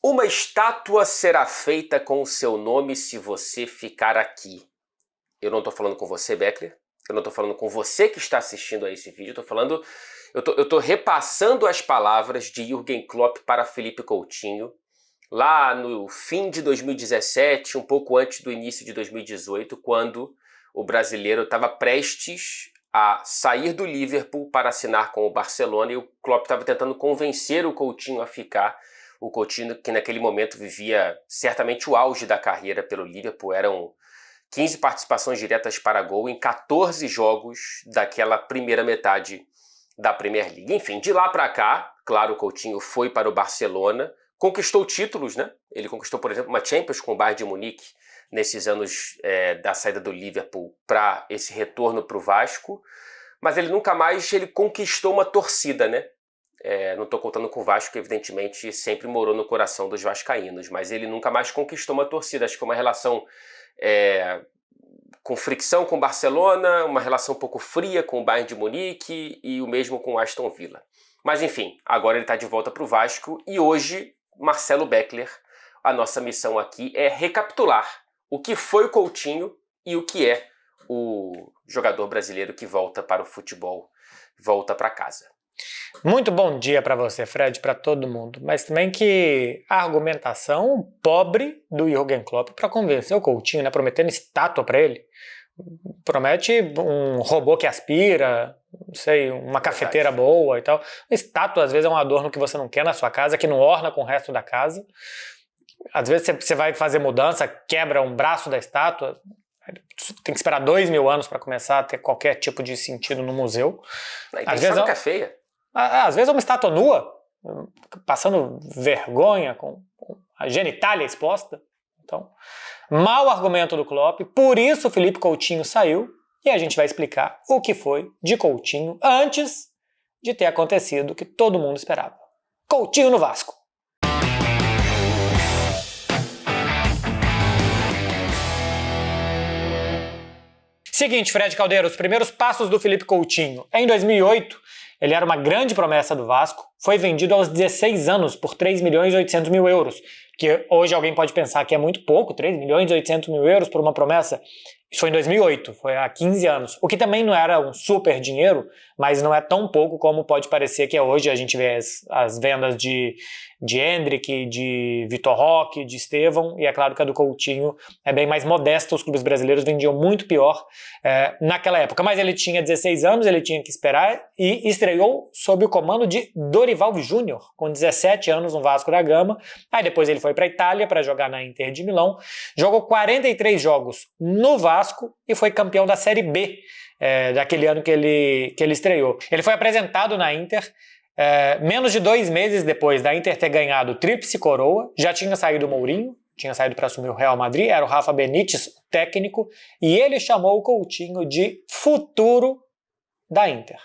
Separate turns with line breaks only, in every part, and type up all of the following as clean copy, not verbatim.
Uma estátua será feita com o seu nome se você ficar aqui. Eu não estou falando com você, Beckler. Eu não estou falando com você que está assistindo a esse vídeo. Eu tô repassando as palavras de Jürgen Klopp para Philippe Coutinho lá no fim de 2017, um pouco antes do início de 2018, quando o brasileiro estava prestes a sair do Liverpool para assinar com o Barcelona e o Klopp estava tentando convencer o Coutinho a ficar. O Coutinho, que naquele momento vivia certamente o auge da carreira pelo Liverpool, eram 15 participações diretas para gol em 14 jogos daquela primeira metade da Premier League. Enfim, de lá para cá, claro, o Coutinho foi para o Barcelona, conquistou títulos, né? Ele conquistou, por exemplo, uma Champions com o Bayern de Munique nesses anos da saída do Liverpool para esse retorno para o Vasco, mas ele nunca mais conquistou uma torcida, né? Não estou contando com o Vasco, que evidentemente sempre morou no coração dos vascaínos, mas ele nunca mais conquistou uma torcida. Acho que foi uma relação com fricção com o Barcelona, uma relação um pouco fria com o Bayern de Munique e o mesmo com o Aston Villa. Mas enfim, agora ele está de volta para o Vasco e hoje, Marcelo Beckler, a nossa missão aqui é recapitular o que foi o Coutinho e o que é o jogador brasileiro que volta para o futebol, volta para casa.
Muito bom dia para você, Fred, para todo mundo. Mas também que a argumentação pobre do Jürgen Klopp para convencer o Coutinho, né, prometendo estátua para ele. Promete um robô que aspira, não sei, uma cafeteira boa e tal. Estátua, às vezes, é um adorno que você não quer na sua casa, que não orna com o resto da casa. Às vezes você vai fazer mudança, quebra um braço da estátua, tem que esperar 2000 anos para começar a ter qualquer tipo de sentido no museu.
Às vezes é feia.
Às vezes é uma estátua nua, passando vergonha, com a genitália exposta. Então, mau argumento do Klopp, por isso o Philippe Coutinho saiu, e a gente vai explicar o que foi de Coutinho antes de ter acontecido o que todo mundo esperava. Coutinho no Vasco. Seguinte, Fred Caldeiro, os primeiros passos do Philippe Coutinho. Em 2008, ele era uma grande promessa do Vasco, foi vendido aos 16 anos por 3.800.000 euros, que hoje alguém pode pensar que é muito pouco, 3.800.000 euros por uma promessa. Isso foi em 2008, foi há 15 anos, o que também não era um super dinheiro, mas não é tão pouco como pode parecer que é hoje. A gente vê as vendas de Endrick, de Vitor Roque, de Estevão, e é claro que a do Coutinho é bem mais modesta, os clubes brasileiros vendiam muito pior naquela época. Mas ele tinha 16 anos, ele tinha que esperar e estreou sob o comando de Dorival Júnior, com 17 anos no Vasco da Gama. Aí depois ele foi para a Itália para jogar na Inter de Milão, jogou 43 jogos no Vasco e foi campeão da Série B daquele ano que ele estreou. Ele foi apresentado na Inter menos de 2 meses depois da Inter ter ganhado o Tríplice Coroa. Já tinha saído o Mourinho, tinha saído para assumir o Real Madrid, era o Rafa Benítez, o técnico, e ele chamou o Coutinho de futuro da Inter.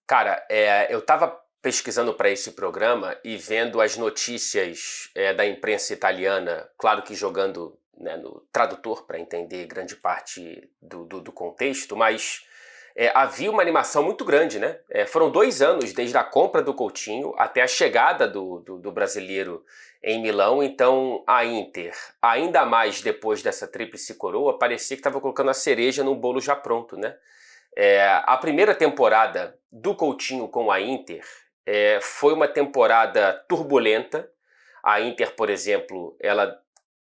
Cara, eu tava pesquisando para esse programa e vendo as notícias da imprensa italiana, claro que jogando, né, no tradutor para entender grande parte do contexto, mas havia uma animação muito grande, né? Foram 2 anos desde a compra do Coutinho até a chegada do brasileiro em Milão. Então a Inter, ainda mais depois dessa tríplice coroa, parecia que estava colocando a cereja no bolo já pronto, né? A primeira temporada do Coutinho com a Inter foi uma temporada turbulenta. A Inter, por exemplo, ela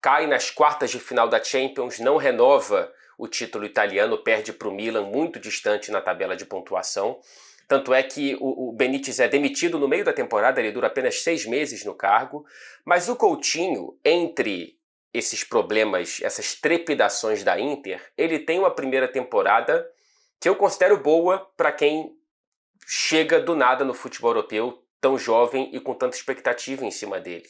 cai nas quartas de final da Champions, não renova o título italiano, perde para o Milan, muito distante na tabela de pontuação. Tanto é que o Benítez é demitido no meio da temporada, ele dura apenas 6 meses no cargo. Mas o Coutinho, entre esses problemas, essas trepidações da Inter, ele tem uma primeira temporada que eu considero boa para quem chega do nada no futebol europeu, tão jovem e com tanta expectativa em cima dele.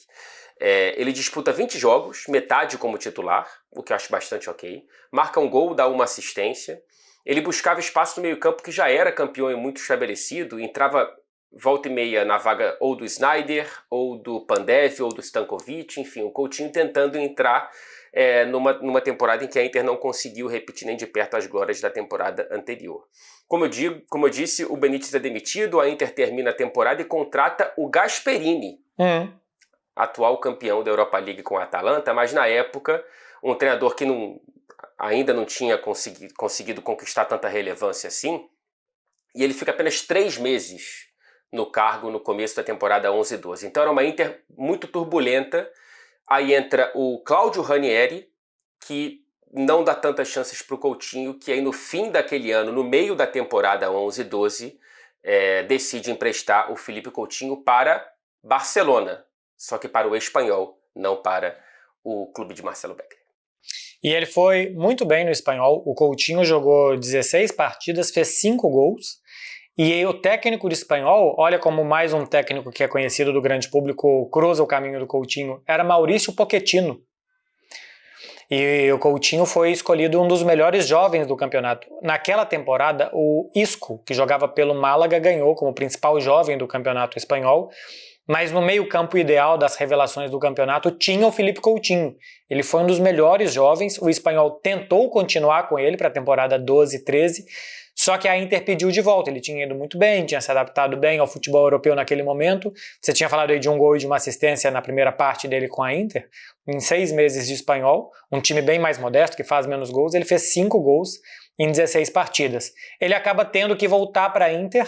Ele disputa 20 jogos, metade como titular, o que eu acho bastante ok. Marca um gol, dá uma assistência. Ele buscava espaço no meio-campo, que já era campeão e muito estabelecido, entrava volta e meia na vaga ou do Sneijder, ou do Pandev, ou do Stankovic, enfim, o Coutinho tentando entrar numa temporada em que a Inter não conseguiu repetir nem de perto as glórias da temporada anterior. Como eu disse, o Benítez é demitido, a Inter termina a temporada e contrata o Gasperini. atual campeão da Europa League com a Atalanta, mas na época um treinador que ainda não tinha conseguido conquistar tanta relevância assim, e ele fica apenas 3 meses no cargo no começo da temporada 11-12. Então era uma Inter muito turbulenta. Aí entra o Claudio Ranieri, que não dá tantas chances para o Coutinho, que aí no fim daquele ano, no meio da temporada 11-12, decide emprestar o Felipe Coutinho para Barcelona, só que para o Espanhol, não para o clube de Marcelo Becker.
E ele foi muito bem no Espanhol. O Coutinho jogou 16 partidas, fez 5 gols. E aí o técnico do Espanhol, olha como mais um técnico que é conhecido do grande público cruza o caminho do Coutinho, era Maurício Pochettino. E o Coutinho foi escolhido um dos melhores jovens do campeonato. Naquela temporada, o Isco, que jogava pelo Málaga, ganhou como principal jovem do campeonato espanhol. Mas no meio-campo ideal das revelações do campeonato tinha o Felipe Coutinho. Ele foi um dos melhores jovens, o Espanhol tentou continuar com ele para a temporada 12-13, só que a Inter pediu de volta. Ele tinha ido muito bem, tinha se adaptado bem ao futebol europeu naquele momento. Você tinha falado aí de um gol e de uma assistência na primeira parte dele com a Inter. Em 6 meses de Espanhol, um time bem mais modesto, que faz menos gols, ele fez 5 gols em 16 partidas. Ele acaba tendo que voltar para a Inter.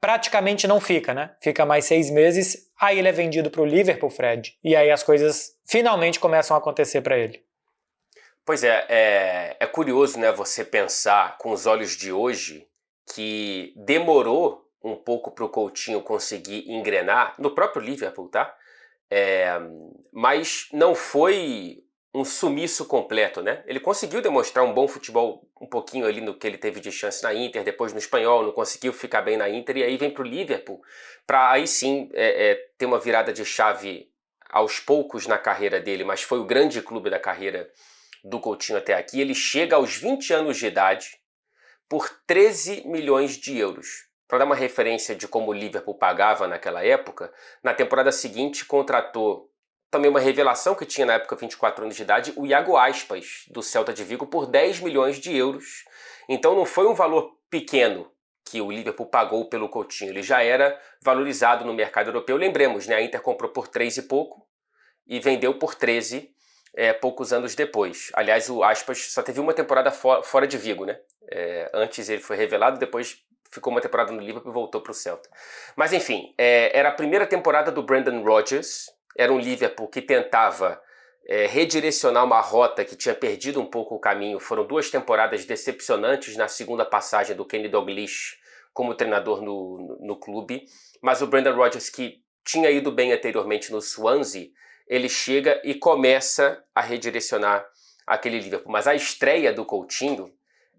Praticamente não fica, né? Fica mais 6 meses, aí ele é vendido para o Liverpool, Fred, e aí as coisas finalmente começam a acontecer para ele.
Pois é curioso, né, você pensar com os olhos de hoje que demorou um pouco para o Coutinho conseguir engrenar, no próprio Liverpool, tá? Mas não foi um sumiço completo, né? Ele conseguiu demonstrar um bom futebol um pouquinho ali no que ele teve de chance na Inter, depois no Espanhol, não conseguiu ficar bem na Inter, e aí vem pro Liverpool, para aí sim ter uma virada de chave aos poucos na carreira dele, mas foi o grande clube da carreira do Coutinho até aqui. Ele chega aos 20 anos de idade por 13 milhões de euros. Para dar uma referência de como o Liverpool pagava naquela época, na temporada seguinte contratou também uma revelação que tinha na época 24 anos de idade, o Iago Aspas, do Celta de Vigo, por 10 milhões de euros. Então não foi um valor pequeno que o Liverpool pagou pelo Coutinho, ele já era valorizado no mercado europeu. Lembremos, né, a Inter comprou por 3 e pouco e vendeu por 13 poucos anos depois. Aliás, o Aspas só teve uma temporada fora de Vigo, né? Antes ele foi revelado, depois ficou uma temporada no Liverpool e voltou para o Celta. Mas enfim, era a primeira temporada do Brendan Rodgers. Era um Liverpool que tentava redirecionar uma rota que tinha perdido um pouco o caminho. Foram 2 temporadas decepcionantes na segunda passagem do Kenny Dalglish como treinador no clube. Mas o Brendan Rodgers, que tinha ido bem anteriormente no Swansea, ele chega e começa a redirecionar aquele Liverpool. Mas a estreia do Coutinho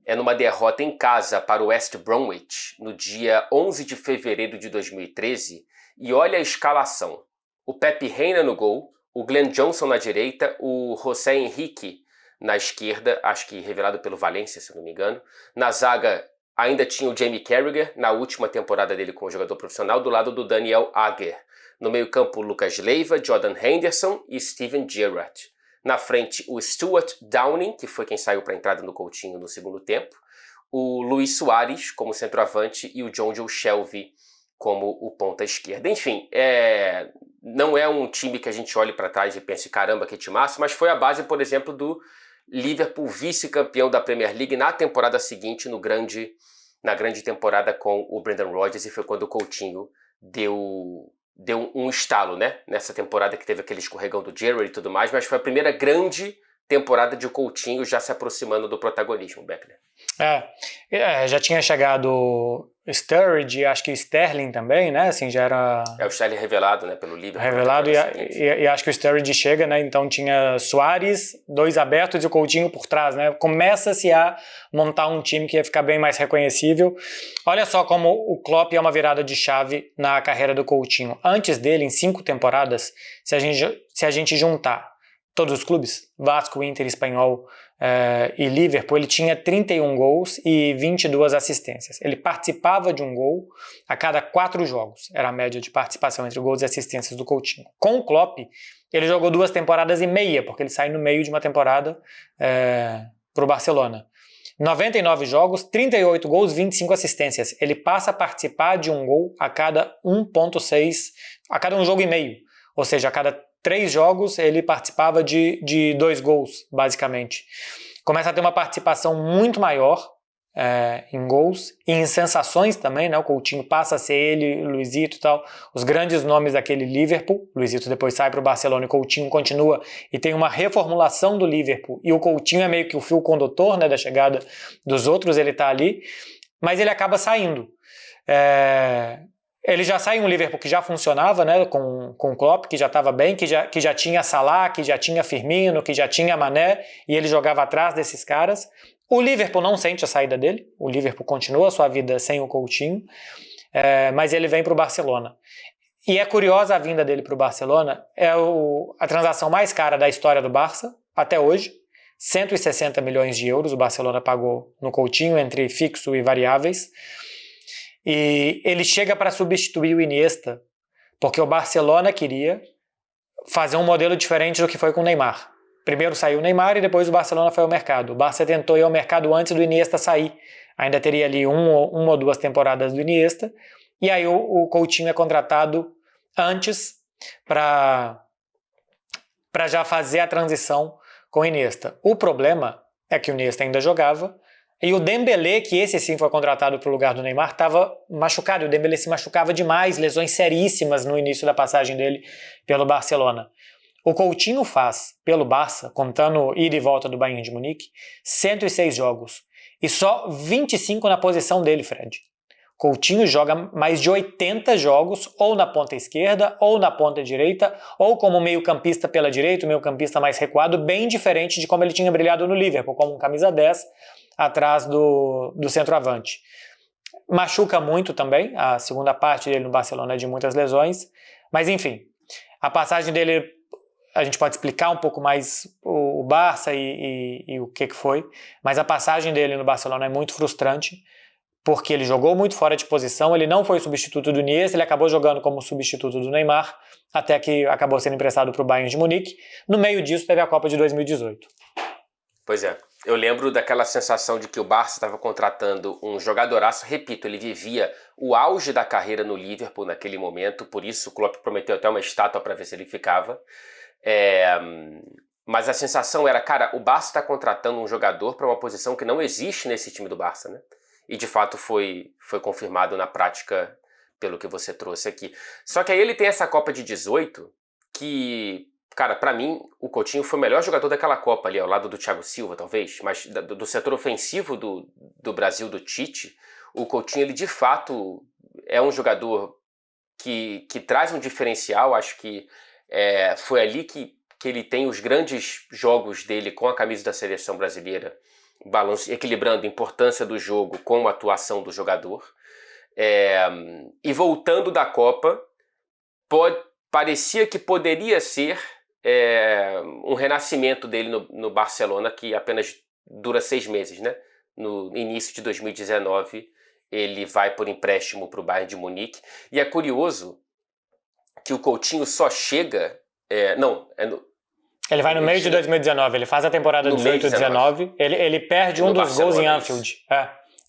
é numa derrota em casa para o West Bromwich no dia 11 de fevereiro de 2013. E olha a escalação. O Pepe Reina no gol, o Glenn Johnson na direita, o José Henrique na esquerda, acho que revelado pelo Valência, se não me engano. Na zaga ainda tinha o Jamie Carragher, na última temporada dele como jogador profissional, do lado do Daniel Agger. No meio-campo, Lucas Leiva, Jordan Henderson e Steven Gerrard. Na frente, o Stuart Downing, que foi quem saiu para a entrada no Coutinho no segundo tempo. O Luis Soares como centroavante e o John Joe Shelvey como o ponta esquerda. Enfim, não é um time que a gente olhe para trás e pense, caramba, que timaço, mas foi a base, por exemplo, do Liverpool vice-campeão da Premier League na temporada seguinte, na grande temporada com o Brendan Rodgers, e foi quando o Coutinho deu um estalo, né? Nessa temporada que teve aquele escorregão do Gerrard e tudo mais, mas foi a primeira grande temporada de Coutinho já se aproximando do protagonismo, Beckler.
Já tinha chegado Sturridge e acho que Sterling também, né? Assim, já era...
o Sterling revelado, né? Pelo Liverpool.
Revelado e acho que o Sturridge chega, né? Então tinha Soares, 2 abertos e o Coutinho por trás, né? Começa-se a montar um time que ia ficar bem mais reconhecível. Olha só como o Klopp é uma virada de chave na carreira do Coutinho. Antes dele, em 5 temporadas, se a gente juntar todos os clubes, Vasco, Inter, Espanhol e Liverpool, ele tinha 31 gols e 22 assistências. Ele participava de um gol a cada 4 jogos. Era a média de participação entre gols e assistências do Coutinho. Com o Klopp, ele jogou 2 temporadas e meia, porque ele sai no meio de uma temporada para o Barcelona. 99 jogos, 38 gols, 25 assistências. Ele passa a participar de um gol a cada 1,6, a cada um jogo e meio. Ou seja, a cada 3 jogos ele participava de 2 gols, basicamente. Começa a ter uma participação muito maior em gols e em sensações também, né? O Coutinho passa a ser ele, o Luizito e tal, os grandes nomes daquele Liverpool. O Luizito depois sai para o Barcelona e o Coutinho continua e tem uma reformulação do Liverpool, e o Coutinho é meio que o fio condutor, né, da chegada dos outros, ele tá ali, mas ele acaba saindo. Ele já sai em um Liverpool que já funcionava, né, com o Klopp, que já estava bem, que já tinha Salah, que já tinha Firmino, que já tinha Mané, e ele jogava atrás desses caras. O Liverpool não sente a saída dele, o Liverpool continua a sua vida sem o Coutinho, mas ele vem para o Barcelona. E é curiosa a vinda dele para o Barcelona, a transação mais cara da história do Barça, até hoje, 160 milhões de euros o Barcelona pagou no Coutinho, entre fixo e variáveis. E ele chega para substituir o Iniesta, porque o Barcelona queria fazer um modelo diferente do que foi com o Neymar. Primeiro saiu o Neymar e depois o Barcelona foi ao mercado. O Barça tentou ir ao mercado antes do Iniesta sair. Ainda teria ali uma ou 2 temporadas do Iniesta. E aí o Coutinho é contratado antes para já fazer a transição com o Iniesta. O problema é que o Iniesta ainda jogava, e o Dembélé, que esse sim foi contratado para o lugar do Neymar, estava machucado. O Dembélé se machucava demais, lesões seríssimas no início da passagem dele pelo Barcelona. O Coutinho faz, pelo Barça, contando ida e volta do Bayern de Munique, 106 jogos. E só 25 na posição dele, Fred. Coutinho joga mais de 80 jogos, ou na ponta esquerda, ou na ponta direita, ou como meio-campista pela direita, o meio-campista mais recuado, bem diferente de como ele tinha brilhado no Liverpool, como um camisa 10, atrás do centroavante. Machuca muito também, a segunda parte dele no Barcelona é de muitas lesões, mas enfim, a passagem dele, a gente pode explicar um pouco mais o Barça e o que foi, mas a passagem dele no Barcelona é muito frustrante, porque ele jogou muito fora de posição, ele não foi substituto do Iniesta, ele acabou jogando como substituto do Neymar, até que acabou sendo emprestado para o Bayern de Munique. No meio disso teve a Copa de 2018.
Pois é, eu lembro daquela sensação de que o Barça estava contratando um jogadoraço. Repito, ele vivia o auge da carreira no Liverpool naquele momento, por isso o Klopp prometeu até uma estátua para ver se ele ficava. Mas a sensação era, cara, o Barça está contratando um jogador para uma posição que não existe nesse time do Barça, né? E de fato foi confirmado na prática pelo que você trouxe aqui. Só que aí ele tem essa Copa de 18 que, cara, pra mim o Coutinho foi o melhor jogador daquela Copa ali, ao lado do Thiago Silva talvez, mas do setor ofensivo do Brasil, do Tite, o Coutinho ele de fato é um jogador que traz um diferencial. Acho que foi ali que ele tem os grandes jogos dele com a camisa da seleção brasileira, equilibrando a importância do jogo com a atuação do jogador. E voltando da Copa, parecia que poderia ser um renascimento dele no Barcelona, que apenas dura 6 meses, né? No início de 2019, ele vai por empréstimo para o Bayern de Munique. E é curioso que o Coutinho só chega...
Ele vai no meio de 2019, ele faz a temporada 18-19, ele perde um dos gols em Anfield.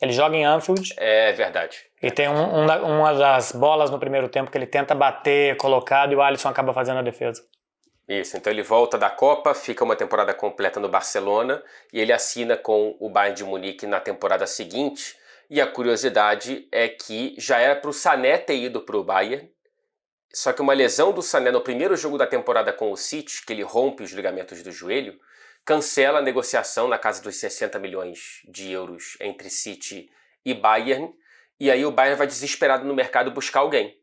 Ele joga em Anfield.
É verdade.
E tem uma das bolas no primeiro tempo que ele tenta bater colocado e o Alisson acaba fazendo a defesa.
Isso, então ele volta da Copa, fica uma temporada completa no Barcelona e ele assina com o Bayern de Munique na temporada seguinte. E a curiosidade é que já era para o Sané ter ido para o Bayern, só que uma lesão do Sané no primeiro jogo da temporada com o City, que ele rompe os ligamentos do joelho, cancela a negociação na casa dos 60 milhões de euros entre City e Bayern, e aí o Bayern vai desesperado no mercado buscar alguém.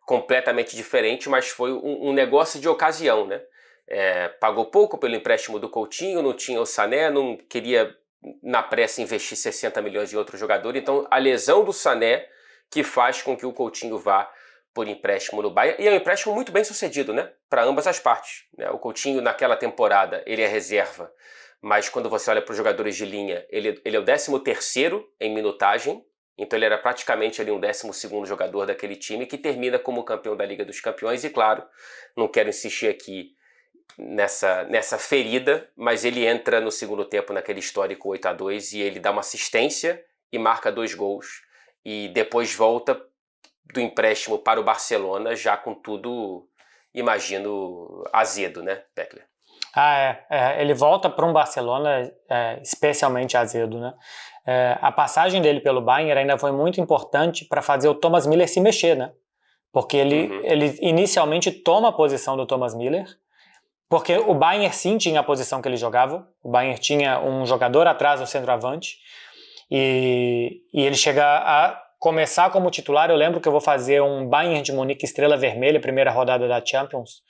Completamente diferente, mas foi um negócio de ocasião, né? Pagou pouco pelo empréstimo do Coutinho, não tinha o Sané, não queria na pressa investir 60 milhões em outro jogador, então a lesão do Sané que faz com que o Coutinho vá por empréstimo no Bayern, e é um empréstimo muito bem sucedido, né? Para ambas as partes, né? O Coutinho naquela temporada ele é reserva, mas quando você olha para os jogadores de linha, ele é o 13º em minutagem, então ele era praticamente ali um 12º jogador daquele time que termina como campeão da Liga dos Campeões. E claro, não quero insistir aqui nessa ferida, mas ele entra no segundo tempo naquele histórico 8-2 e ele dá uma assistência e marca 2 gols, e depois volta do empréstimo para o Barcelona já com tudo imagino, azedo, né, Beckler?
Ele volta para um Barcelona especialmente azedo, né? A passagem dele pelo Bayern ainda foi muito importante para fazer o Thomas Müller se mexer, né? Porque ele inicialmente toma a posição do Thomas Müller, porque o Bayern sim tinha a posição que ele jogava, o Bayern tinha um jogador atrás do centroavante, e ele chega a começar como titular. Eu lembro que eu vou fazer um Bayern de Munique Estrela Vermelha, primeira rodada da Champions,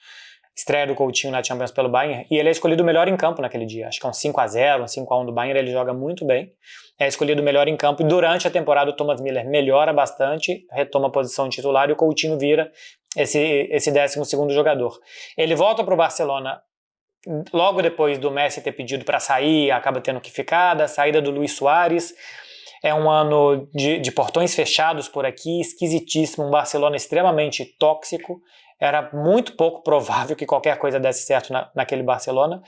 estreia do Coutinho na Champions pelo Bayern, e ele é escolhido o melhor em campo naquele dia. Acho que é um 5-0, um 5-1 do Bayern, ele joga muito bem. É escolhido o melhor em campo, e durante a temporada o Thomas Müller melhora bastante, retoma a posição de titular, e o Coutinho vira esse 12º jogador. Ele volta para o Barcelona logo depois do Messi ter pedido para sair, acaba tendo que ficar, da saída do Luis Suárez. É um ano de portões fechados por aqui, esquisitíssimo, um Barcelona extremamente tóxico. Era muito pouco provável que qualquer coisa desse certo naquele Barcelona.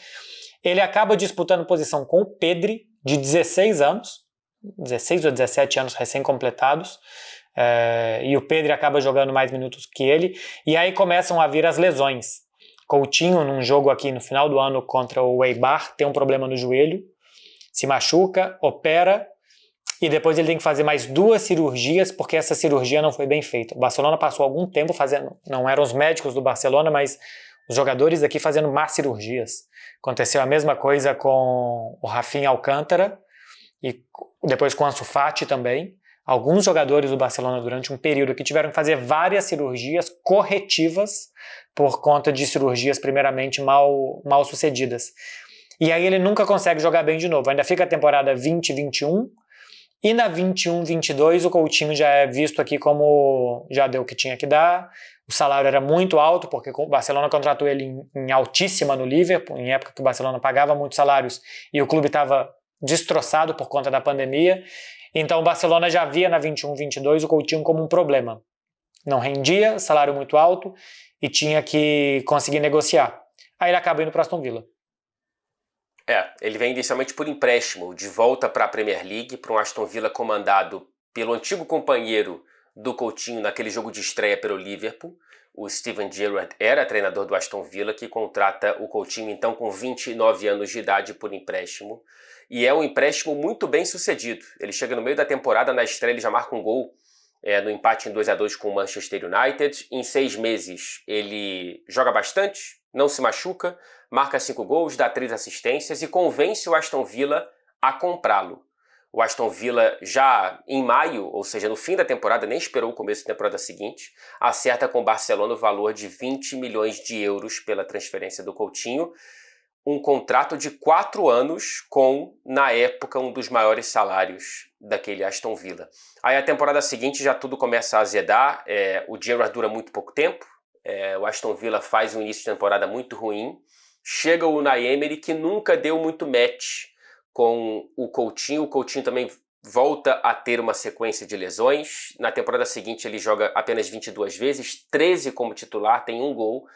Ele acaba disputando posição com o Pedri, de 16 anos, 16 ou 17 anos recém-completados, e o Pedri acaba jogando mais minutos que ele, e aí começam a vir as lesões. Coutinho, num jogo aqui no final do ano contra o Eibar, tem um problema no joelho, se machuca, opera, e depois ele tem que fazer mais 2 cirurgias, porque essa cirurgia não foi bem feita. O Barcelona passou algum tempo fazendo, não eram os médicos do Barcelona, mas os jogadores aqui fazendo más cirurgias. Aconteceu a mesma coisa com o Rafinha Alcântara, e depois com o Ansu Fati também. Alguns jogadores do Barcelona durante um período que tiveram que fazer várias cirurgias corretivas por conta de cirurgias primeiramente mal sucedidas. E aí ele nunca consegue jogar bem de novo. Ainda fica a temporada 20-21, e na 21-22 o Coutinho já é visto aqui como já deu o que tinha que dar. O salário era muito alto, porque o Barcelona contratou ele em altíssima no Liverpool, em época que o Barcelona pagava muitos salários e o clube estava destroçado por conta da pandemia. Então o Barcelona já via na 21-22 o Coutinho como um problema. Não rendia, salário muito alto, e tinha que conseguir negociar. Aí ele acaba indo para Aston Villa.
Ele vem inicialmente por empréstimo, de volta para a Premier League, para um Aston Villa comandado pelo antigo companheiro do Coutinho naquele jogo de estreia pelo Liverpool. O Steven Gerrard era treinador do Aston Villa, que contrata o Coutinho então com 29 anos de idade por empréstimo. E é um empréstimo muito bem sucedido. Ele chega no meio da temporada, na estreia ele já marca um gol no empate em 2-2 com o Manchester United. Em 6 meses ele joga bastante, não se machuca, marca 5 gols, dá 3 assistências e convence o Aston Villa a comprá-lo. O Aston Villa já em maio, ou seja, no fim da temporada, nem esperou o começo da temporada seguinte, acerta com o Barcelona o valor de 20 milhões de euros pela transferência do Coutinho, um contrato de 4 anos com, na época, um dos maiores salários daquele Aston Villa. Aí a temporada seguinte já tudo começa a azedar, o Gerrard dura muito pouco tempo, o Aston Villa faz um início de temporada muito ruim, chega o Unai Emery, que nunca deu muito match com o Coutinho também volta a ter uma sequência de lesões. Na temporada seguinte ele joga apenas 22 vezes, 13 como titular, tem 1 gol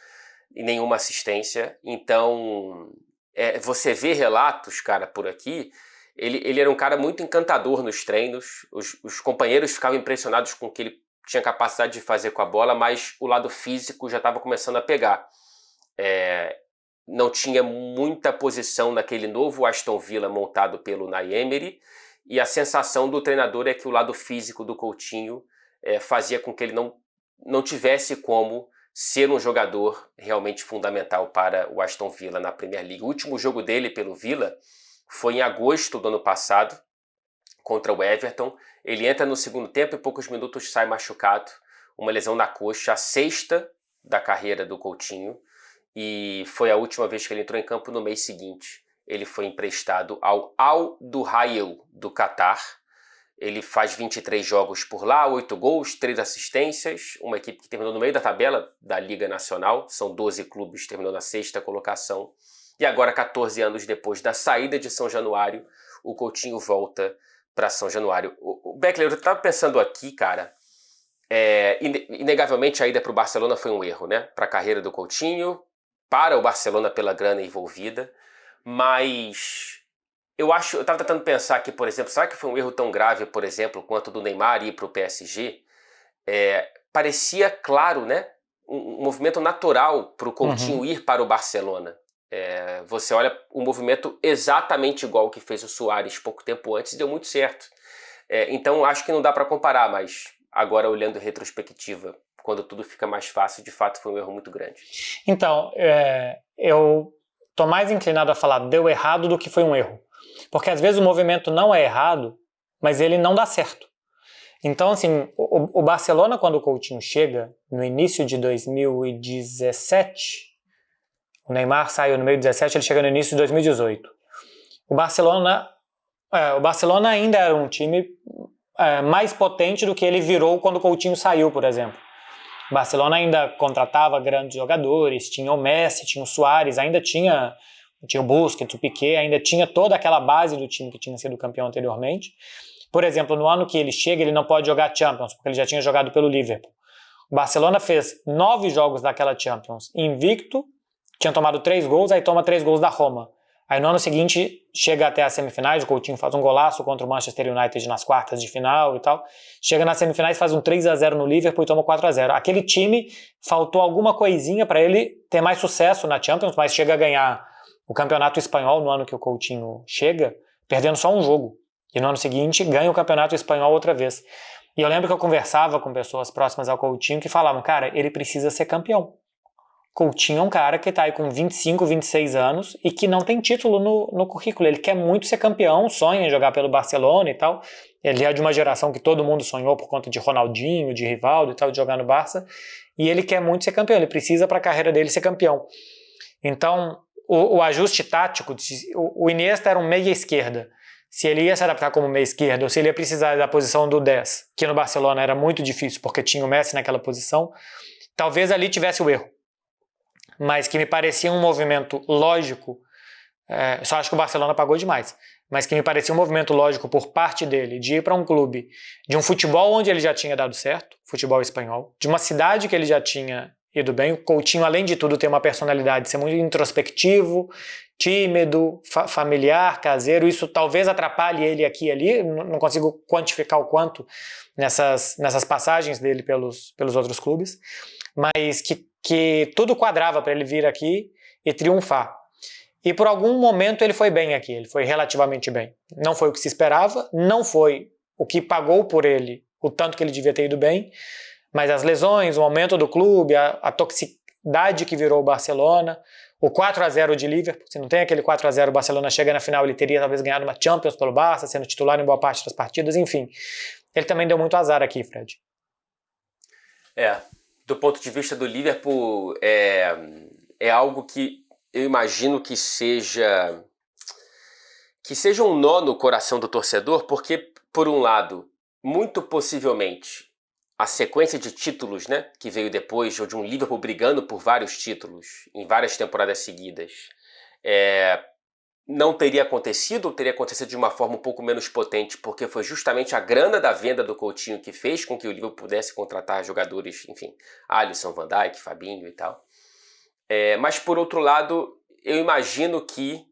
e nenhuma assistência. Então, você vê relatos, cara, por aqui, ele era um cara muito encantador nos treinos, os companheiros ficavam impressionados com o que ele tinha capacidade de fazer com a bola, mas o lado físico já estava começando a pegar. Não tinha muita posição naquele novo Aston Villa montado pelo Unai Emery, e a sensação do treinador é que o lado físico do Coutinho fazia com que ele não tivesse como ser um jogador realmente fundamental para o Aston Villa na Premier League. O último jogo dele pelo Villa foi em agosto do ano passado, contra o Everton. Ele entra no segundo tempo e em poucos minutos sai machucado, uma lesão na coxa, a 6ª da carreira do Coutinho, e foi a última vez que ele entrou em campo. No mês seguinte. Ele foi emprestado ao Al Duhail do Catar. Ele faz 23 jogos por lá, 8 gols, 3 assistências, uma equipe que terminou no meio da tabela da Liga Nacional, são 12 clubes, terminou na 6ª colocação, e agora, 14 anos depois da saída de São Januário, o Coutinho volta para São Januário. O Beckler, eu estava pensando aqui, cara, inegavelmente a ida para o Barcelona foi um erro, né? Para a carreira do Coutinho, para o Barcelona pela grana envolvida, mas eu estava tentando pensar aqui, por exemplo, será que foi um erro tão grave, por exemplo, quanto do Neymar ir para o PSG? Parecia claro, né? um movimento natural para o Coutinho ir para o Barcelona. Você olha um movimento exatamente igual ao que fez o Suárez pouco tempo antes e deu muito certo. Então acho que não dá para comparar, mas agora olhando em retrospectiva, quando tudo fica mais fácil, de fato foi um erro muito grande.
Então, eu tô mais inclinado a falar deu errado do que foi um erro. Porque às vezes o movimento não é errado, mas ele não dá certo. Então, assim, o Barcelona, quando o Coutinho chega, no início de 2017, o Neymar saiu no meio de 2017, ele chega no início de 2018. O Barcelona ainda era um time mais potente do que ele virou quando o Coutinho saiu, por exemplo. O Barcelona ainda contratava grandes jogadores, tinha o Messi, tinha o Suárez, ainda tinha o Busquets, o Piqué, ainda tinha toda aquela base do time que tinha sido campeão anteriormente. Por exemplo, no ano que ele chega, ele não pode jogar Champions, porque ele já tinha jogado pelo Liverpool. O Barcelona fez 9 jogos daquela Champions invicto, tinha tomado 3 gols, aí toma 3 gols da Roma. Aí no ano seguinte chega até as semifinais, o Coutinho faz um golaço contra o Manchester United nas quartas de final e tal. Chega nas semifinais, faz um 3-0 no Liverpool e toma 4-0. Aquele time, faltou alguma coisinha para ele ter mais sucesso na Champions, mas chega a ganhar o campeonato espanhol no ano que o Coutinho chega, perdendo só um jogo. E no ano seguinte ganha o campeonato espanhol outra vez. E eu lembro que eu conversava com pessoas próximas ao Coutinho que falavam, cara, ele precisa ser campeão. Coutinho é um cara que está aí com 25, 26 anos e que não tem título no currículo. Ele quer muito ser campeão, sonha em jogar pelo Barcelona e tal. Ele é de uma geração que todo mundo sonhou por conta de Ronaldinho, de Rivaldo e tal, de jogar no Barça. E ele quer muito ser campeão, ele precisa para a carreira dele ser campeão. Então, o ajuste tático, o Iniesta era um meia esquerda. Se ele ia se adaptar como meia esquerda ou se ele ia precisar da posição do 10, que no Barcelona era muito difícil porque tinha o Messi naquela posição, talvez ali tivesse o erro. Mas que me parecia um movimento lógico, só acho que o Barcelona pagou demais, mas que me parecia um movimento lógico por parte dele de ir para um clube, de um futebol onde ele já tinha dado certo, futebol espanhol, de uma cidade que ele já tinha ido bem. O Coutinho, além de tudo, tem uma personalidade, ser muito introspectivo, tímido, familiar, caseiro. Isso talvez atrapalhe ele aqui e ali, não consigo quantificar o quanto nessas passagens dele pelos outros clubes, mas que tudo quadrava para ele vir aqui e triunfar. E por algum momento ele foi bem aqui, ele foi relativamente bem. Não foi o que se esperava, não foi o que pagou por ele, o tanto que ele devia ter ido bem, mas as lesões, o aumento do clube, a toxicidade que virou o Barcelona, o 4-0 de Liverpool, se não tem aquele 4-0, o Barcelona chega na final, ele teria talvez ganhado uma Champions pelo Barça, sendo titular em boa parte das partidas, enfim. Ele também deu muito azar aqui, Fred.
Do ponto de vista do Liverpool, é algo que eu imagino que seja um nó no coração do torcedor, porque, por um lado, muito possivelmente, a sequência de títulos, né, que veio depois, ou de um Liverpool brigando por vários títulos em várias temporadas seguidas, não teria acontecido, ou teria acontecido de uma forma um pouco menos potente, porque foi justamente a grana da venda do Coutinho que fez com que o Liverpool pudesse contratar jogadores, enfim, Alisson, Van Dijk, Fabinho e tal. Mas, por outro lado, eu imagino que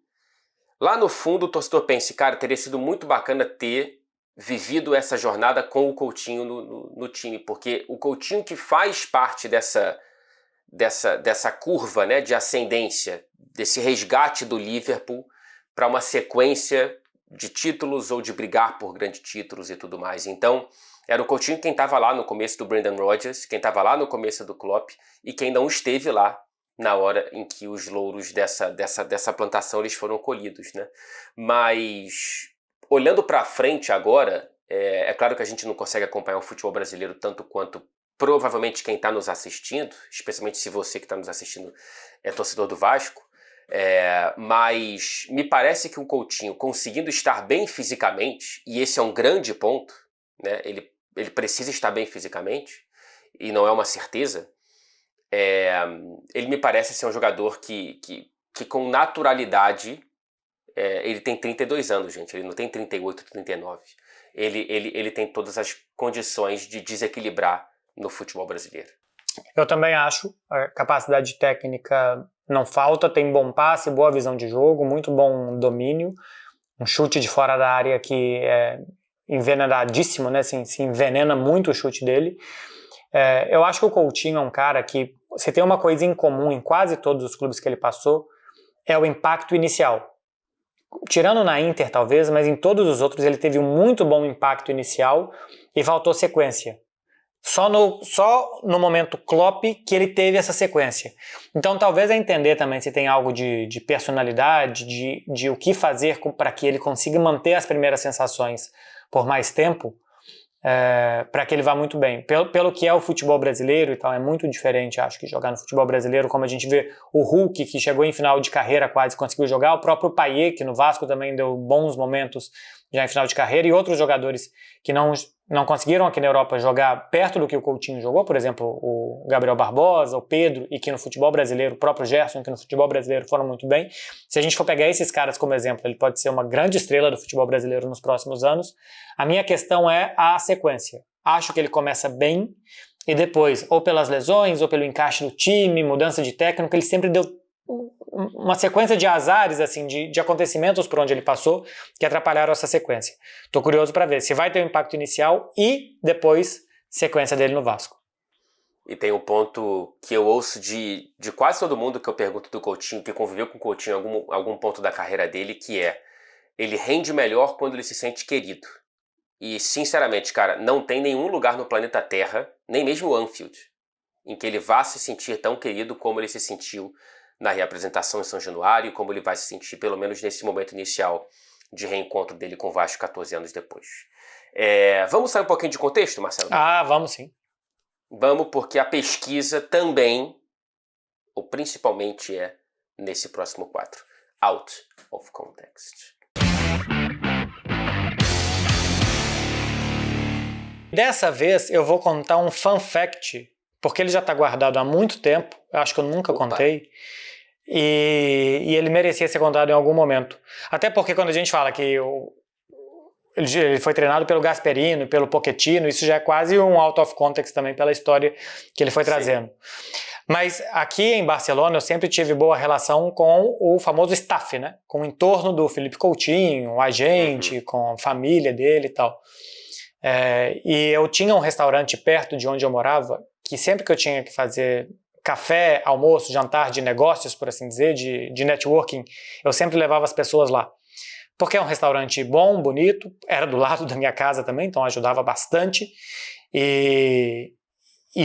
lá no fundo o torcedor pense, cara, teria sido muito bacana ter vivido essa jornada com o Coutinho no time, porque o Coutinho que faz parte dessa curva, né, de ascendência, desse resgate do Liverpool para uma sequência de títulos ou de brigar por grandes títulos e tudo mais. Então, era o Coutinho quem estava lá no começo do Brendan Rodgers, quem estava lá no começo do Klopp e quem não esteve lá na hora em que os louros dessa plantação eles foram colhidos, né? Mas, olhando para frente agora, é claro que a gente não consegue acompanhar o futebol brasileiro tanto quanto provavelmente quem está nos assistindo, especialmente se você que está nos assistindo é torcedor do Vasco, mas me parece que o Coutinho, conseguindo estar bem fisicamente, e esse é um grande ponto, né? Ele precisa estar bem fisicamente, e não é uma certeza, ele me parece ser um jogador que com naturalidade, ele tem 32 anos, gente, ele não tem 38, 39. Ele tem todas as condições de desequilibrar no futebol brasileiro.
Eu também acho, a capacidade técnica não falta, tem bom passe, boa visão de jogo, muito bom domínio, um chute de fora da área que é envenenadíssimo, né? Se envenena muito o chute dele. Eu acho que o Coutinho é um cara que se tem uma coisa em comum em quase todos os clubes que ele passou, é o impacto inicial. Tirando na Inter, talvez, mas em todos os outros ele teve um muito bom impacto inicial e faltou sequência. Só no momento Klopp que ele teve essa sequência. Então talvez é entender também se tem algo de personalidade, de o que fazer para que ele consiga manter as primeiras sensações por mais tempo, para que ele vá muito bem. Pelo que é o futebol brasileiro e tal, é muito diferente, acho, que jogar no futebol brasileiro, como a gente vê o Hulk, que chegou em final de carreira quase, conseguiu jogar, o próprio Payet, que no Vasco também deu bons momentos já em final de carreira, e outros jogadores que não conseguiram aqui na Europa jogar perto do que o Coutinho jogou, por exemplo, o Gabriel Barbosa, o Pedro, e que no futebol brasileiro, o próprio Gerson, que no futebol brasileiro foram muito bem. Se a gente for pegar esses caras como exemplo, ele pode ser uma grande estrela do futebol brasileiro nos próximos anos. A minha questão é a sequência. Acho que ele começa bem e depois, ou pelas lesões, ou pelo encaixe do time, mudança de técnico, ele sempre deu uma sequência de azares, assim, de acontecimentos por onde ele passou que atrapalharam essa sequência. Tô curioso para ver se vai ter um impacto inicial e depois sequência dele no Vasco.
E tem um ponto que eu ouço de quase todo mundo que eu pergunto do Coutinho, que conviveu com o Coutinho em algum ponto da carreira dele, que é: ele rende melhor quando ele se sente querido. E, sinceramente, cara, não tem nenhum lugar no planeta Terra, nem mesmo o Anfield, em que ele vá se sentir tão querido como ele se sentiu na reapresentação em São Januário, como ele vai se sentir, pelo menos nesse momento inicial de reencontro dele com o Vasco 14 anos depois. Vamos sair um pouquinho de contexto, Marcelo?
Vamos sim.
Vamos, porque a pesquisa também, ou principalmente, é nesse próximo quadro: Out of Context.
Dessa vez eu vou contar um fun fact, porque ele já está guardado há muito tempo, eu acho que eu nunca contei, e ele merecia ser contado em algum momento. Até porque quando a gente fala que ele foi treinado pelo Gasperini, pelo Pochettino, isso já é quase um out of context também pela história que ele foi trazendo. Mas aqui em Barcelona eu sempre tive boa relação com o famoso staff, né? Com o entorno do Philippe Coutinho, o agente, com a família dele e tal. E eu tinha um restaurante perto de onde eu morava, que sempre que eu tinha que fazer café, almoço, jantar de negócios, por assim dizer, de networking, eu sempre levava as pessoas lá. Porque é um restaurante bom, bonito, era do lado da minha casa também, então ajudava bastante. E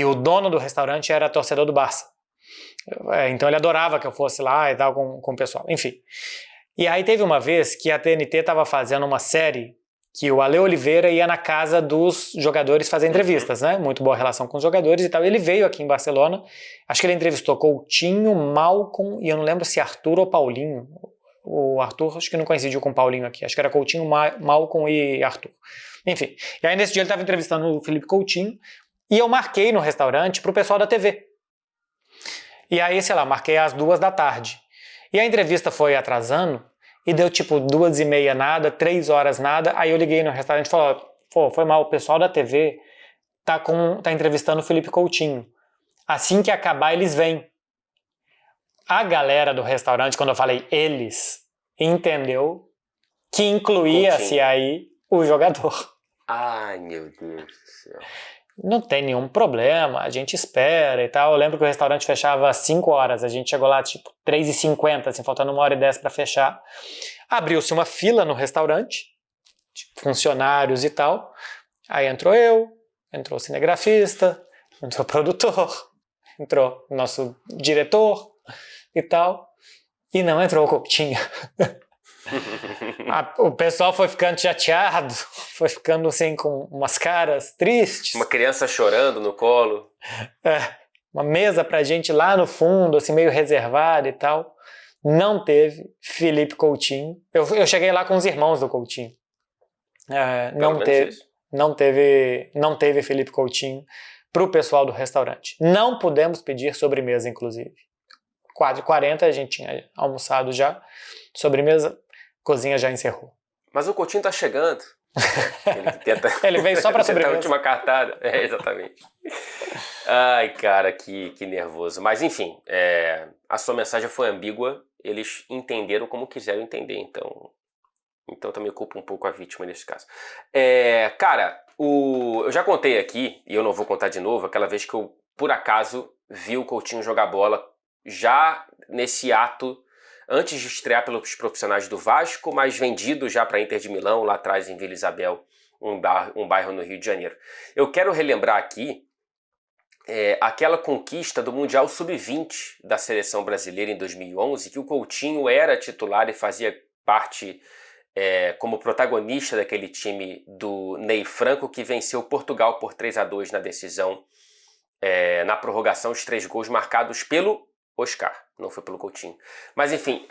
o dono do restaurante era torcedor do Barça. Então ele adorava que eu fosse lá e tal com o pessoal. Enfim. E aí teve uma vez que a TNT estava fazendo uma série que o Ale Oliveira ia na casa dos jogadores fazer entrevistas, né? Muito boa relação com os jogadores e tal. Ele veio aqui em Barcelona, acho que ele entrevistou Coutinho, Malcom, e eu não lembro se Arthur ou Paulinho. O Arthur acho que não coincidiu com o Paulinho aqui, acho que era Coutinho, Malcom e Arthur. Enfim, e aí nesse dia ele estava entrevistando o Philippe Coutinho, e eu marquei no restaurante pro pessoal da TV. E aí, sei lá, marquei às 14h. E a entrevista foi atrasando, e deu tipo 2h30 nada, 3 horas nada. Aí eu liguei no restaurante e falei: pô, foi mal, o pessoal da TV tá entrevistando o Philippe Coutinho. Assim que acabar, eles vêm. A galera do restaurante, quando eu falei eles, entendeu que incluía-se aí o jogador.
Ai, meu Deus do céu.
Não tem nenhum problema, a gente espera e tal. Eu lembro que o restaurante fechava às 5 horas, a gente chegou lá tipo 3h50, assim, faltando 1h10 para fechar. Abriu-se uma fila no restaurante, tipo, funcionários e tal. Aí entrou o cinegrafista, entrou o produtor, entrou o nosso diretor e tal. E não entrou o Coutinho. O pessoal foi ficando chateado, foi ficando assim com umas caras tristes.
Uma criança chorando no colo.
Uma mesa pra gente lá no fundo, assim, meio reservada e tal. Não teve Philippe Coutinho. Eu cheguei lá com os irmãos do Coutinho. Não teve Philippe Coutinho pro pessoal do restaurante. Não pudemos pedir sobremesa, inclusive. 4h40 a gente tinha almoçado já. Sobremesa, cozinha já encerrou.
Mas o Coutinho tá chegando.
Ele veio só pra sobremesa.
A última cartada. Exatamente. Ai, cara, que nervoso. Mas enfim, a sua mensagem foi ambígua. Eles entenderam como quiseram entender. Então também culpo um pouco a vítima nesse caso. Cara, eu já contei aqui, e eu não vou contar de novo, aquela vez que eu, por acaso, vi o Coutinho jogar bola já nesse ato, antes de estrear pelos profissionais do Vasco, mas vendido já para Inter de Milão, lá atrás em Vila Isabel, um bairro no Rio de Janeiro. Eu quero relembrar aqui aquela conquista do Mundial Sub-20 da seleção brasileira em 2011, que o Coutinho era titular e fazia parte como protagonista daquele time do Ney Franco, que venceu Portugal por 3-2 na decisão, na prorrogação, os 3 gols marcados pelo Oscar, não foi pelo Coutinho. Mas enfim,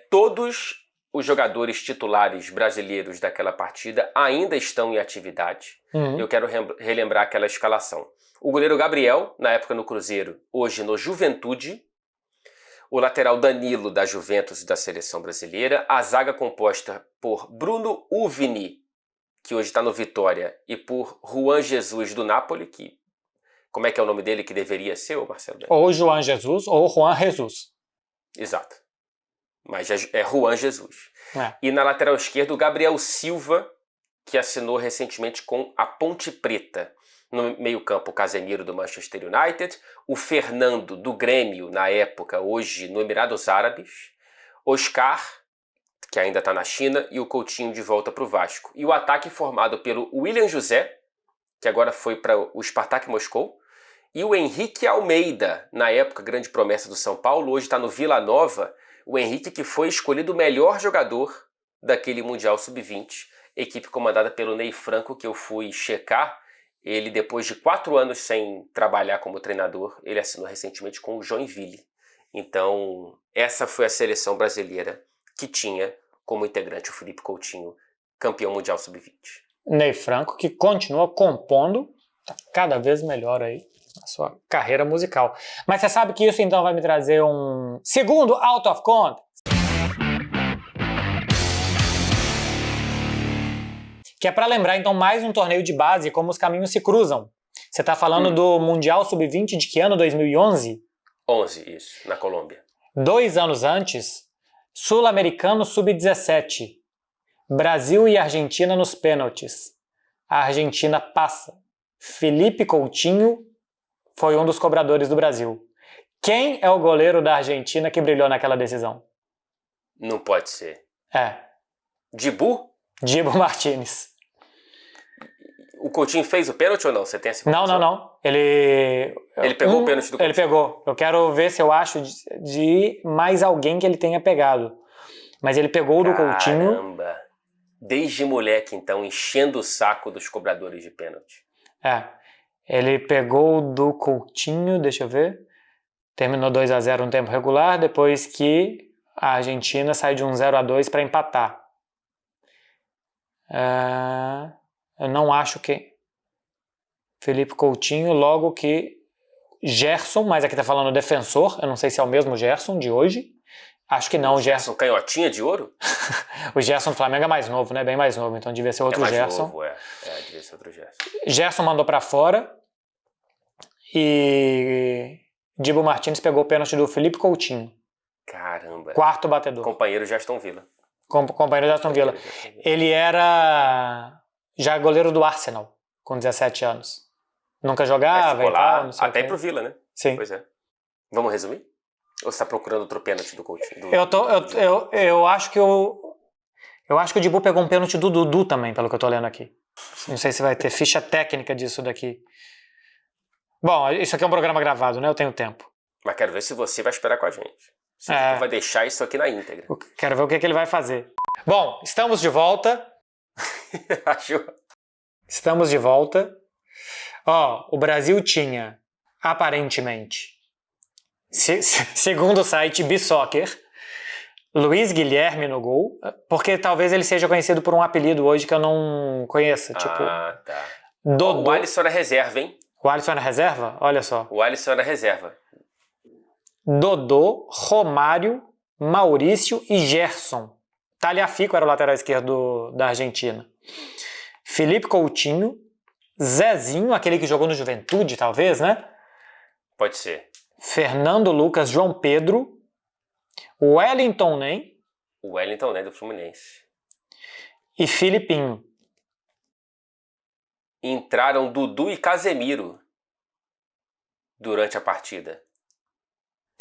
todos os jogadores titulares brasileiros daquela partida ainda estão em atividade. Eu quero relembrar aquela escalação. O goleiro Gabriel, na época no Cruzeiro, hoje no Juventude. O lateral Danilo, da Juventus e da seleção brasileira. A zaga composta por Bruno Uvini, que hoje está no Vitória, e por Juan Jesus, do Napoli, que... Como é que é o nome dele que deveria ser, Marcelo?
Ou João Jesus ou Juan Jesus.
Exato. Mas é Juan Jesus. E na lateral esquerda, o Gabriel Silva, que assinou recentemente com a Ponte Preta. No meio-campo, o Casemiro, do Manchester United. O Fernando, do Grêmio, na época, hoje no Emirados Árabes. Oscar, que ainda está na China. E o Coutinho de volta para o Vasco. E o ataque formado pelo William José, que agora foi para o Spartak Moscou. E o Henrique Almeida, na época, grande promessa do São Paulo. Hoje está no Vila Nova. O Henrique, que foi escolhido o melhor jogador daquele Mundial Sub-20. Equipe comandada pelo Ney Franco, que eu fui checar. Ele, depois de 4 anos sem trabalhar como treinador, ele assinou recentemente com o Joinville. Então, essa foi a seleção brasileira que tinha como integrante o Felipe Coutinho, campeão mundial sub-20.
Ney Franco, que continua compondo, tá cada vez melhor aí na sua carreira musical. Mas você sabe que isso então vai me trazer um segundo out of context, que é para lembrar então mais um torneio de base e como os caminhos se cruzam. Você está falando do Mundial Sub-20 de que ano? 2011?
11, isso, na Colômbia.
2 anos antes, Sul-Americano Sub-17. Brasil e Argentina nos pênaltis. A Argentina passa. Felipe Coutinho foi um dos cobradores do Brasil. Quem é o goleiro da Argentina que brilhou naquela decisão?
Não pode ser.
Dibu Martínez.
O Coutinho fez o pênalti ou não? Você tem essa informação?
Não. Ele
pegou o pênalti do Coutinho?
Ele pegou. Eu quero ver se eu acho de mais alguém que ele tenha pegado. Mas ele pegou o do Coutinho.
Caramba! Desde moleque, então, enchendo o saco dos cobradores de pênalti.
Ele pegou o do Coutinho, deixa eu ver. Terminou 2-0 no tempo regular, depois que a Argentina sai de um 0-2 para empatar. Eu não acho que Felipe Coutinho, logo que Gerson, mas aqui tá falando defensor, eu não sei se é o mesmo Gerson de hoje. Acho que não, o Gerson.
Canhotinha de ouro?
O Gerson do Flamengo é mais novo, né? Bem mais novo, então devia ser outro
mais
Gerson.
Novo, devia ser outro Gerson.
Gerson mandou pra fora e Dibu Martínez pegou o pênalti do Felipe Coutinho.
Caramba.
4º batedor.
Companheiro de Aston Villa.
Companheiro de Aston Villa. Ele era já goleiro do Arsenal, com 17 anos. Nunca jogava e tal, não sei
até pro Villa, né?
Sim.
Pois é. Vamos resumir? Ou você tá procurando outro pênalti do Coutinho?
Eu acho que o Dibu pegou um pênalti do Dudu também, pelo que eu tô lendo aqui. Não sei se vai ter ficha técnica disso daqui. Bom, isso aqui é um programa gravado, né? Eu tenho tempo.
Mas quero ver se você vai esperar com a gente. Você vai deixar isso aqui na íntegra.
Quero ver o que ele vai fazer. Bom, estamos de volta.
Achou?
Estamos de volta. O Brasil tinha, aparentemente, segundo o site Bissoccer, Luiz Guilherme no gol, porque talvez ele seja conhecido por um apelido hoje que eu não conheça, tipo...
tá.
Dodô.
O Alisson era reserva, hein?
O Alisson era reserva? Olha só.
O Alisson era reserva.
Dodô, Romário, Maurício e Gerson. Tagliafico era o lateral esquerdo da Argentina. Felipe Coutinho, Zezinho, aquele que jogou no Juventude, talvez, né?
Pode ser.
Fernando Lucas, João Pedro, Wellington Ney.
O Wellington Ney do Fluminense.
E Filipinho.
Entraram Dudu e Casemiro durante a partida.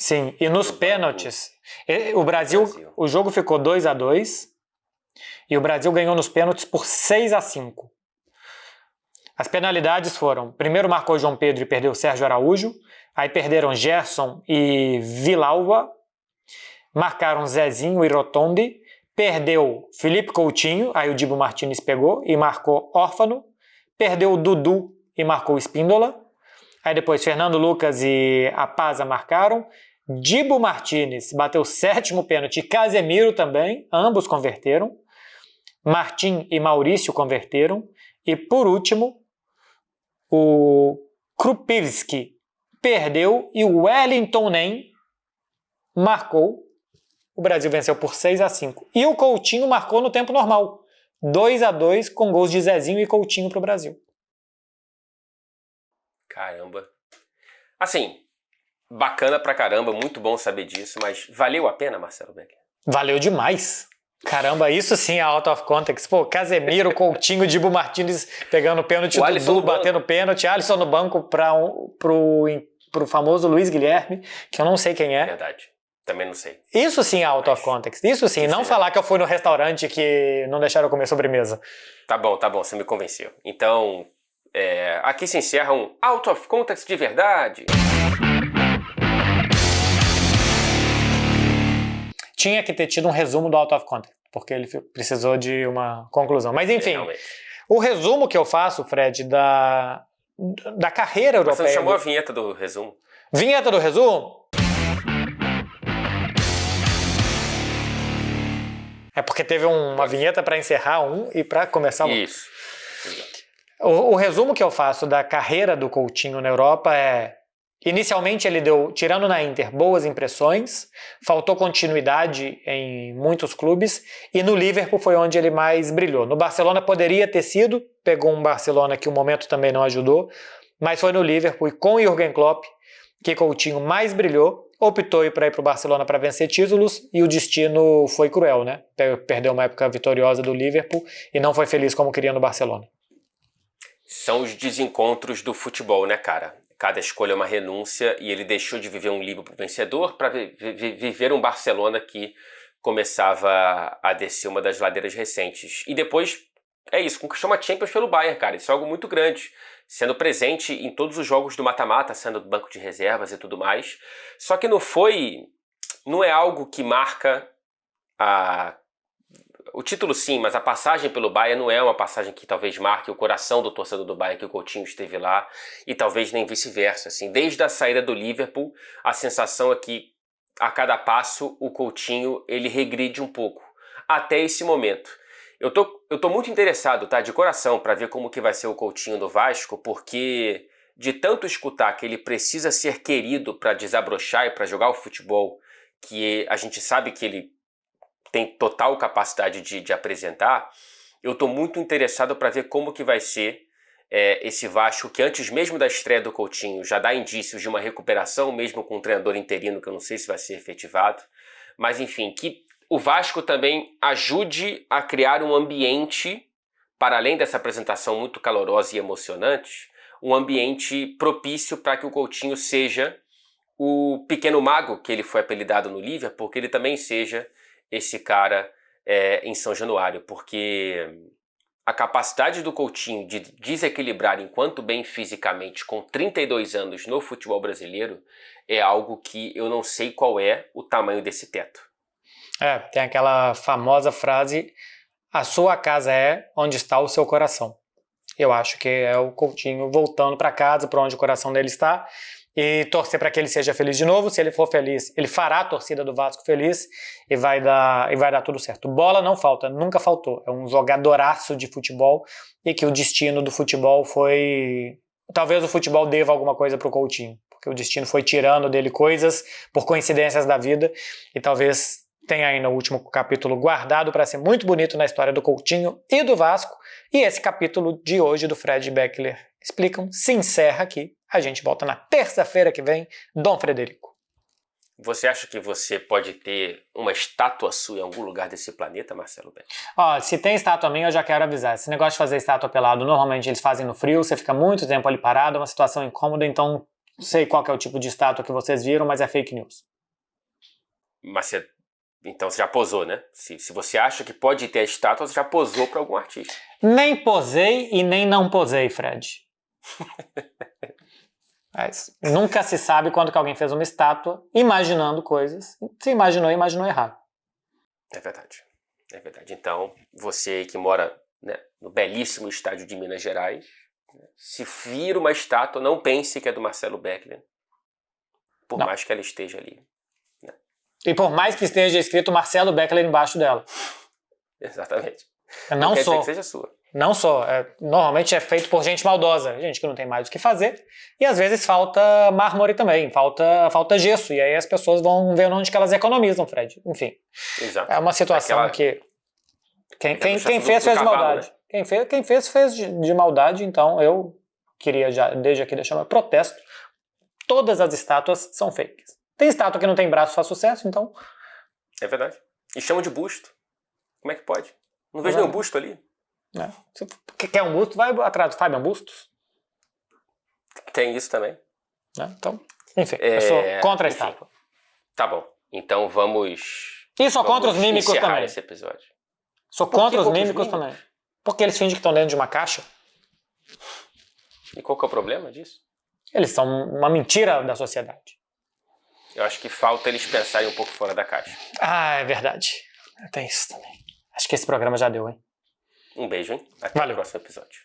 Sim, e nos pênaltis, o Brasil, o jogo ficou 2-2 e o Brasil ganhou nos pênaltis por 6-5. As penalidades foram, primeiro marcou João Pedro e perdeu Sérgio Araújo, aí perderam Gerson e Vilalba, marcaram Zezinho e Rotondi, perdeu Felipe Coutinho, aí o Dibu Martínez pegou e marcou Órfano, perdeu o Dudu e marcou Espíndola, aí depois Fernando Lucas e Apaza marcaram, Dibu Martínez bateu o 7º pênalti e Casemiro também, ambos converteram, Martim e Maurício converteram, e por último, o Krupivski perdeu e o Wellington Nem marcou. O Brasil venceu por 6-5. E o Coutinho marcou no tempo normal. 2-2 com gols de Zezinho e Coutinho para o Brasil.
Caramba. Assim, bacana pra caramba, muito bom saber disso, mas valeu a pena, Marcelo Beckler?
Valeu demais. Caramba, isso sim é out of context. Pô, Casemiro, Coutinho, Dibu Martínez pegando pênalti, Dudu batendo pênalti, Alisson no banco pro famoso Luiz Guilherme, que eu não sei quem é.
Verdade, também não sei.
Isso sim é out of context. Isso sim, não falar que eu fui no restaurante que não deixaram eu comer sobremesa.
Tá bom, você me convenceu. Então, aqui se encerra um out of context de verdade.
Tinha que ter tido um resumo do out of context, porque ele precisou de uma conclusão. Mas enfim, o resumo que eu faço, Fred, da carreira europeia...
Você não chamou a vinheta do resumo?
Vinheta do resumo? É porque teve uma vinheta para encerrar e para começar outro.
Isso.
O resumo que eu faço da carreira do Coutinho na Europa é... Inicialmente ele deu, tirando na Inter, boas impressões, faltou continuidade em muitos clubes e no Liverpool foi onde ele mais brilhou. No Barcelona poderia ter sido, pegou um Barcelona que o momento também não ajudou, mas foi no Liverpool e com o Jürgen Klopp que Coutinho mais brilhou, optou para ir para o Barcelona para vencer títulos e o destino foi cruel, né? Perdeu uma época vitoriosa do Liverpool e não foi feliz como queria no Barcelona.
São os desencontros do futebol, né, cara? Cada escolha é uma renúncia e ele deixou de viver um Liverpool vencedor para viver um Barcelona que começava a descer uma das ladeiras recentes. E depois, conquistou uma Champions pelo Bayern, cara. Isso é algo muito grande. Sendo presente em todos os jogos do mata-mata, sendo do banco de reservas e tudo mais. Só que não é algo que marca o título sim, mas a passagem pelo Bayern não é uma passagem que talvez marque o coração do torcedor do Bayern, que o Coutinho esteve lá, e talvez nem vice-versa. Assim, desde a saída do Liverpool, a sensação é que a cada passo o Coutinho ele regride um pouco, até esse momento. Eu tô muito interessado, tá, de coração, para ver como que vai ser o Coutinho do Vasco, porque de tanto escutar que ele precisa ser querido para desabrochar e para jogar o futebol, que a gente sabe que ele tem total capacidade de apresentar, eu estou muito interessado para ver como que vai ser esse Vasco, que antes mesmo da estreia do Coutinho já dá indícios de uma recuperação, mesmo com um treinador interino, que eu não sei se vai ser efetivado, mas enfim, que o Vasco também ajude a criar um ambiente, para além dessa apresentação muito calorosa e emocionante, um ambiente propício para que o Coutinho seja o pequeno mago que ele foi apelidado no Liverpool, porque ele também seja esse cara em São Januário, porque a capacidade do Coutinho de desequilibrar enquanto bem fisicamente com 32 anos no futebol brasileiro é algo que eu não sei qual é o tamanho desse teto.
Tem aquela famosa frase, a sua casa é onde está o seu coração. Eu acho que é o Coutinho voltando para casa, para onde o coração dele está, e torcer para que ele seja feliz de novo. Se ele for feliz, ele fará a torcida do Vasco feliz e vai dar tudo certo. Bola não falta, nunca faltou. É um jogadoraço de futebol e que o destino do futebol foi... Talvez o futebol deva alguma coisa pro Coutinho, porque o destino foi tirando dele coisas por coincidências da vida e talvez tenha ainda o último capítulo guardado para ser muito bonito na história do Coutinho e do Vasco. E esse capítulo de hoje do Fred Beckler Explicam se encerra aqui. A gente volta na terça-feira que vem. Dom Frederico.
Você acha que você pode ter uma estátua sua em algum lugar desse planeta, Marcelo Beckler?
Se tem estátua minha, eu já quero avisar. Esse negócio de fazer estátua pelado, normalmente eles fazem no frio, você fica muito tempo ali parado, é uma situação incômoda, então não sei qual que é o tipo de estátua que vocês viram, mas é fake news.
Mas então você já posou, né? Se você acha que pode ter a estátua, você já posou para algum artista.
Nem posei e nem não posei, Fred. Mas nunca se sabe quando que alguém fez uma estátua imaginando coisas. Se imaginou errado.
É verdade. É verdade. Então, você que mora, né, no belíssimo estádio de Minas Gerais, né, se vir uma estátua, não pense que é do Marcelo Beckler, por
Não.
mais que ela esteja ali. Né?
E por mais que esteja escrito Marcelo Beckler embaixo dela.
Exatamente.
Eu não
quer
sou.
dizer que seja sua.
Não sou. Normalmente é feito por gente maldosa, gente que não tem mais o que fazer. E às vezes falta mármore também, falta gesso. E aí as pessoas vão ver onde que elas economizam, Fred. Enfim.
Exato.
É uma situação que quem fez de maldade. Né? Quem fez de maldade, então eu queria já desde aqui deixar meu protesto. Todas as estátuas são fakes. Tem estátua que não tem braço faz sucesso, então...
É verdade. E chamam de busto. Como é que pode? Não vejo nenhum busto ali.
Se quer um busto, vai atrás do Fabian Bustos.
Tem isso também.
Então, enfim, eu sou contra a estátua.
Tá bom. Então vamos...
E sou contra os mímicos também.
Esse episódio.
Sou contra os mímicos também. Porque eles fingem que estão dentro de uma caixa.
E qual que é o problema disso?
Eles são uma mentira da sociedade.
Eu acho que falta eles pensarem um pouco fora da caixa.
Ah, é verdade. Tem isso também. Acho que esse programa já deu, hein?
Um beijo, hein? Até
Valeu.
o próximo episódio.